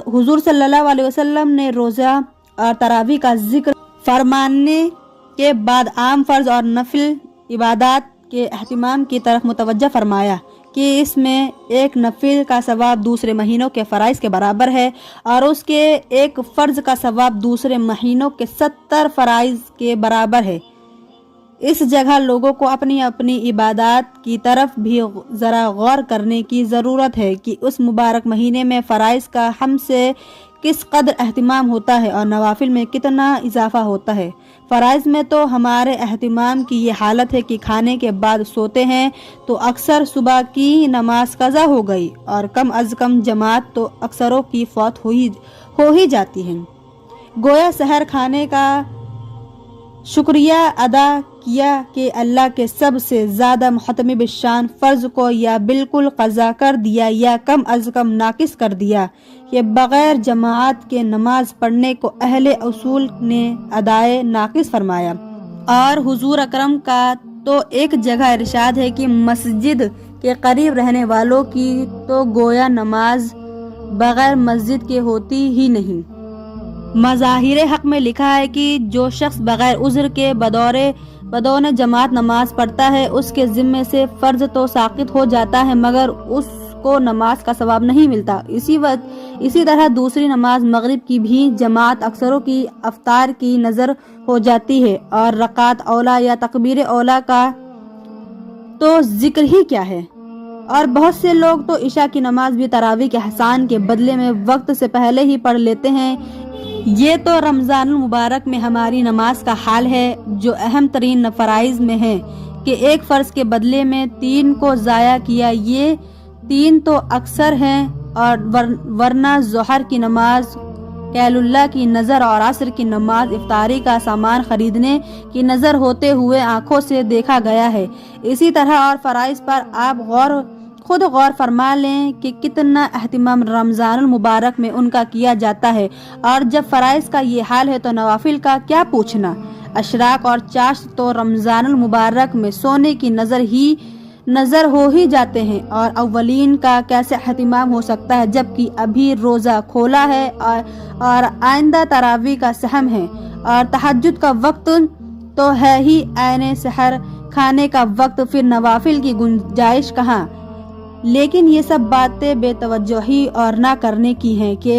हुजूर सल्लल्लाहु अलैहि वसल्लम ने रोज़ा और तरावी का जिक्र फरमाने के बाद आम फ़र्ज और नफिल इबादत के अहतमाम की तरफ मुतवज्जा फरमाया कि इसमें एक नफिल का सवाब दूसरे महीनों के फ़राइज़ के बराबर है और उसके एक फ़र्ज का सवाब दूसरे महीनों के 70 फ़राइज़ के बराबर है। इस जगह लोगों को अपनी अपनी इबादत की तरफ भी ज़रा गौर करने की ज़रूरत है कि उस मुबारक महीने में फ़राइज़ का हमसे किस कदर अहतमाम होता है और नवाफिल में कितना इजाफा होता है। फ़राइज़ में तो हमारे अहतमाम की ये हालत है कि खाने के बाद सोते हैं तो अक्सर सुबह की नमाज कज़ा हो गई और कम अज़ कम जमात तो अक्सरों की फौत हो ही जाती है। गोया सहर खाने का शुक्रिया अदा किया कि अल्लाह के सबसे ज़्यादा मुहतमी बिशान फ़र्ज को या बिल्कुल क़ज़ा कर दिया या कम अज़ कम नाकिस कर दिया। ये बग़ैर जमात के नमाज पढ़ने को अहले उसूल ने अदाए नाकिस फरमाया। और हुजूर अकरम का तो एक जगह इरशाद है कि मस्जिद के करीब रहने वालों की तो गोया नमाज बग़ैर मस्जिद के होती ही नहीं। मज़ाहिर हक़ में लिखा है कि जो शख्स बग़ैर उज़्र के बदौन जमात नमाज पढ़ता है उसके ज़िम्मे से फ़र्ज तो साक़ित हो जाता है मगर उसको नमाज का सवाब नहीं मिलता। इसी तरह दूसरी नमाज मगरिब की भी जमात अक्सरों की अफ्तार की नज़र हो जाती है और रकात औला या तकबीर औला का तो ज़िक्र ही क्या है। और बहुत से लोग तो इशा की नमाज भी तरावी के हसान के बदले में वक्त से पहले ही पढ़ लेते हैं। ये तो रमज़ानुल मुबारक में हमारी नमाज का हाल है जो अहम तरीन फ़राइज़ में है कि एक फ़र्ज के बदले में 3 को ज़ाया किया। ये 3 तो अक्सर हैं और वरना ज़ोहर की नमाज, कैलुल्ला की नज़र और असर की नमाज इफ्तारी का सामान खरीदने की नज़र होते हुए आँखों से देखा गया है। इसी तरह और फ़राइज़ पर आप खुद गौर फरमा लें कि कितना अहतमाम रमज़ानुल मुबारक में उनका किया जाता है और जब फ़राइज़ का ये हाल है तो नवाफिल का क्या पूछना। अशराक और चाश तो रमज़ानुल मुबारक में सोने की नज़र हो ही जाते हैं और अव्वलीन का कैसे अहतमाम हो सकता है जबकि अभी रोज़ा खोला है और आइंदा तरावी का सहम है और तहज्जुद का वक्त तो है ही, ऐने सहर खाने का वक्त, फिर नवाफिल की गुंजाइश कहाँ। लेकिन ये सब बातें बेतवज्जोही और ना करने की हैं कि